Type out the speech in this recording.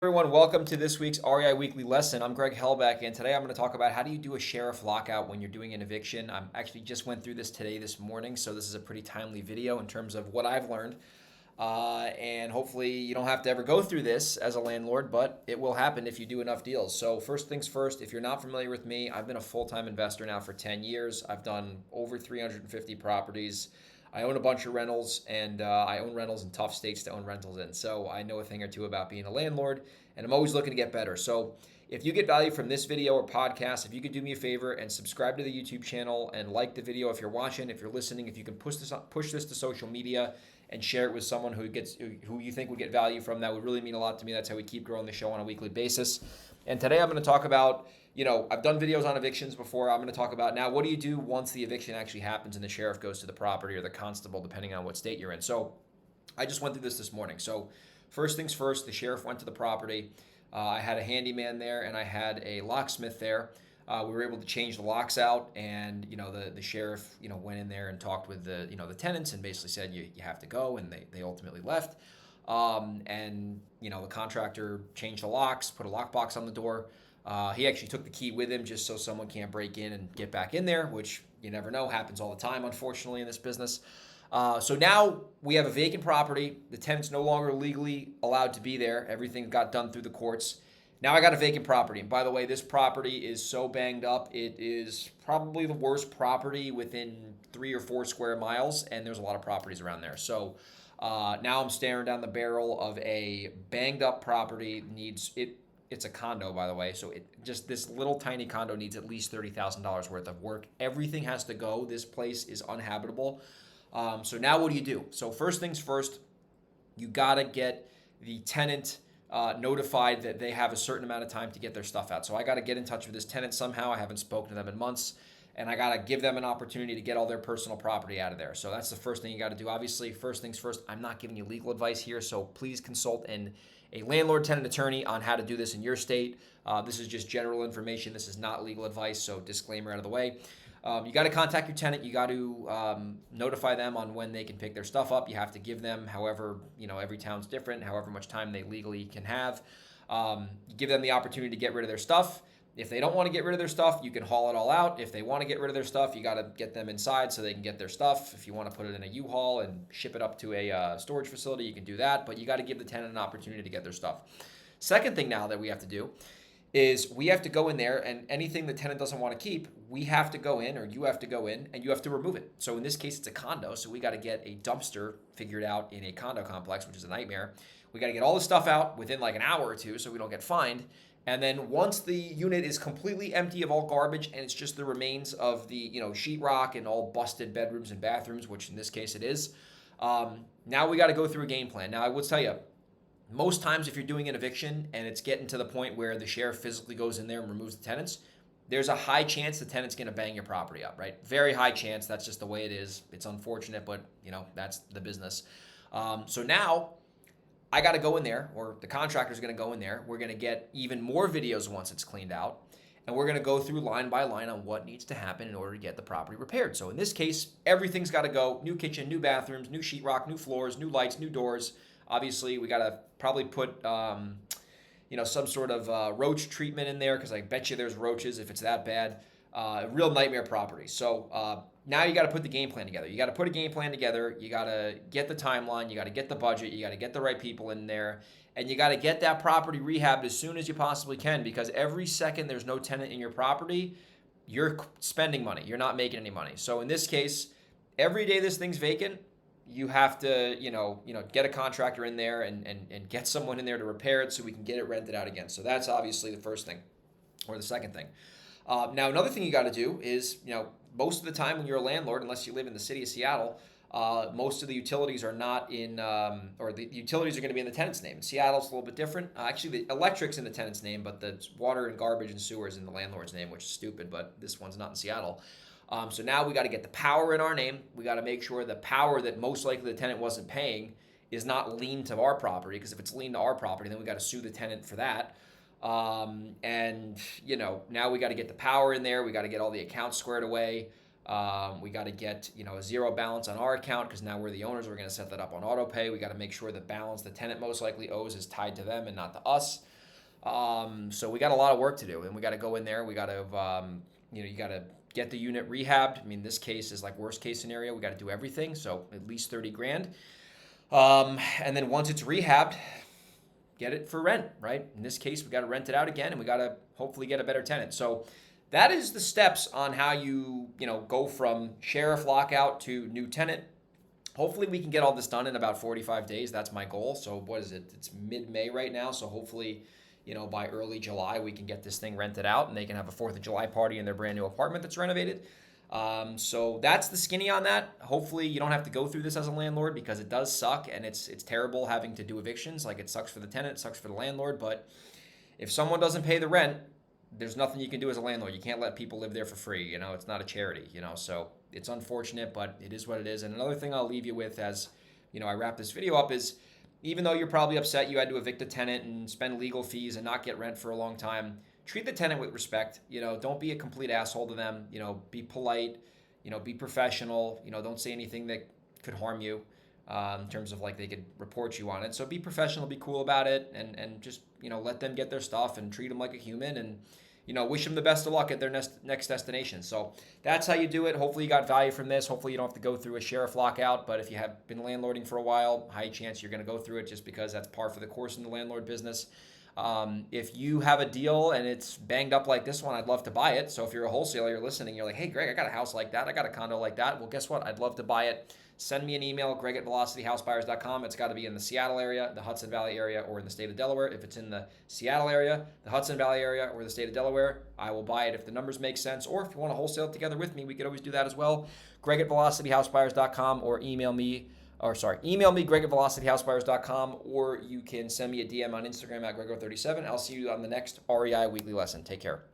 Everyone, welcome to this week's REI Weekly Lesson. I'm Greg Hellback, and today I'm going to talk about how do you do a sheriff lockout when you're doing an eviction. I actually just went through this morning, so this is a pretty timely video in terms of what I've learned. And hopefully you don't have to ever go through this as a landlord, but it will happen if you do enough deals. So first things first, if you're not familiar with me, I've been a full-time investor now for 10 years. I've done over 350 properties. I own a bunch of rentals, and I own rentals in tough states to own rentals in. So I know a thing or two about being a landlord, and I'm always looking to get better. So if you get value from this video or podcast, if you could do me a favor and subscribe to the YouTube channel and like the video if you're watching, if you're listening, if you can push this to social media and share it with someone who you think would get value from, that would really mean a lot to me. That's how we keep growing the show on a weekly basis. And today I'm going to talk about, I've done videos on evictions before. I'm going to talk about now, what do you do once the eviction actually happens and the sheriff goes to the property, or the constable, depending on what state you're in. So I just went through this morning. So first things first, the sheriff went to the property. I had a handyman there, and I had a locksmith there. We were able to change the locks out, and the sheriff went in there and talked with the tenants and basically said you have to go, and they ultimately left. And the contractor changed the locks, put a lockbox on the door. He actually took the key with him just so someone can't break in and get back in there, which you never know, happens all the time, unfortunately, in this business. So now we have a vacant property. The tenant's no longer legally allowed to be there. Everything got done through the courts. Now I got a vacant property. And by the way, this property is so banged up. It is probably the worst property within 3 or 4 square miles, and there's a lot of properties around there. So now I'm staring down the barrel of a banged up property. It's a condo, by the way. So this little tiny condo needs at least $30,000 worth of work. Everything has to go. This place is uninhabitable. So now what do you do? So first things first, you got to get the tenant notified that they have a certain amount of time to get their stuff out. So I got to get in touch with this tenant somehow. I haven't spoken to them in months, and I got to give them an opportunity to get all their personal property out of there. So that's the first thing you got to do. Obviously, first things first, I'm not giving you legal advice here, so please consult a landlord-tenant attorney on how to do this in your state. This is just general information. This is not legal advice, so disclaimer out of the way. You got to contact your tenant. You got to notify them on when they can pick their stuff up. You have to give them, however, every town's different, however much time they legally can have. You give them the opportunity to get rid of their stuff. If they don't want to get rid of their stuff, you can haul it all out. If they want to get rid of their stuff, you got to get them inside so they can get their stuff. If you want to put it in a U-Haul and ship it up to a storage facility, you can do that. But you got to give the tenant an opportunity to get their stuff. Second thing now that we have to do is we have to go in there, and anything the tenant doesn't want to keep, we have to go in, or you have to go in, and you have to remove it. So in this case, it's a condo, so we got to get a dumpster figured out in a condo complex, which is a nightmare. We got to get all the stuff out within like an hour or two so we don't get fined. And then once the unit is completely empty of all garbage and it's just the remains of the sheetrock and all busted bedrooms and bathrooms, which in this case it is, now we got to go through a game plan. Now I would tell you, most times if you're doing an eviction and it's getting to the point where the sheriff physically goes in there and removes the tenants, there's a high chance the tenant's going to bang your property up, right? Very high chance. That's just the way it is. It's unfortunate, but that's the business. So now I got to go in there, or the contractor's going to go in there. We're going to get even more videos once it's cleaned out, and we're going to go through line by line on what needs to happen in order to get the property repaired. So in this case, everything's got to go. New kitchen, new bathrooms, new sheetrock, new floors, new lights, new doors. Obviously, we got to probably put some sort of roach treatment in there, because I bet you there's roaches if it's that bad. Real nightmare property. So now you got to put the game plan together. You got to put a game plan together. You got to get the timeline. You got to get the budget. You got to get the right people in there. And you got to get that property rehabbed as soon as you possibly can, because every second there's no tenant in your property, you're spending money. You're not making any money. So in this case, every day this thing's vacant, you have to, get a contractor in there and get someone in there to repair it so we can get it rented out again. So that's obviously the first thing, or the second thing. Now, another thing you got to do is, most of the time when you're a landlord, unless you live in the city of Seattle, most of the utilities are not in, or the utilities are going to be in the tenant's name. In Seattle, it's a little bit different. Actually, the electric's in the tenant's name, but the water and garbage and sewer is in the landlord's name, which is stupid, but this one's not in Seattle. So now we got to get the power in our name. We got to make sure the power that most likely the tenant wasn't paying is not lien to our property, because if it's lien to our property, then we got to sue the tenant for that. And now we got to get the power in there. We got to get all the accounts squared away. We got to get, a zero balance on our account, because now we're the owners. We're going to set that up on auto pay. We got to make sure the balance the tenant most likely owes is tied to them and not to us. So we got a lot of work to do, and we got to go in there. We got to, you got to get the unit rehabbed. I mean, this case is like worst case scenario. We got to do everything. So at least 30 grand. And then once it's rehabbed, get it for rent, right? In this case, we got to rent it out again, and we got to hopefully get a better tenant. So that is the steps on how you go from sheriff lockout to new tenant. Hopefully we can get all this done in about 45 days. That's my goal. So what is it? It's mid-May right now. So hopefully, by early July, we can get this thing rented out and they can have a 4th of July party in their brand new apartment that's renovated. So that's the skinny on that. Hopefully you don't have to go through this as a landlord, because it does suck, and it's terrible having to do evictions. Like, it sucks for the tenant, it sucks for the landlord. But if someone doesn't pay the rent, there's nothing you can do as a landlord. You can't let people live there for free. It's not a charity, so it's unfortunate, but it is what it is. And another thing I'll leave you with as, I wrap this video up is, even though you're probably upset you had to evict a tenant and spend legal fees and not get rent for a long time, treat the tenant with respect. Don't be a complete asshole to them. Be polite, be professional. Don't say anything that could harm you in terms of, like, they could report you on it. So be professional, be cool about it, and just, let them get their stuff and treat them like a human, and, wish them the best of luck at their next destination. So that's how you do it. Hopefully you got value from this. Hopefully you don't have to go through a sheriff lockout, but if you have been landlording for a while, high chance you're going to go through it, just because that's par for the course in the landlord business. If you have a deal and it's banged up like this one, I'd love to buy it. So if you're a wholesaler, you're listening, you're like, hey, Greg, I got a house like that. I got a condo like that. Well, guess what? I'd love to buy it. Send me an email, greg@velocityhousebuyers.com. It's got to be in the Seattle area, the Hudson Valley area, or in the state of Delaware. If it's in the Seattle area, the Hudson Valley area, or the state of Delaware, I will buy it if the numbers make sense. Or if you want to wholesale it together with me, we could always do that as well. greg@velocityhousebuyers.com, or email me, greg@velocityhousebuyers.com, or you can send me a DM on Instagram at grego37. I'll see you on the next REI weekly lesson. Take care.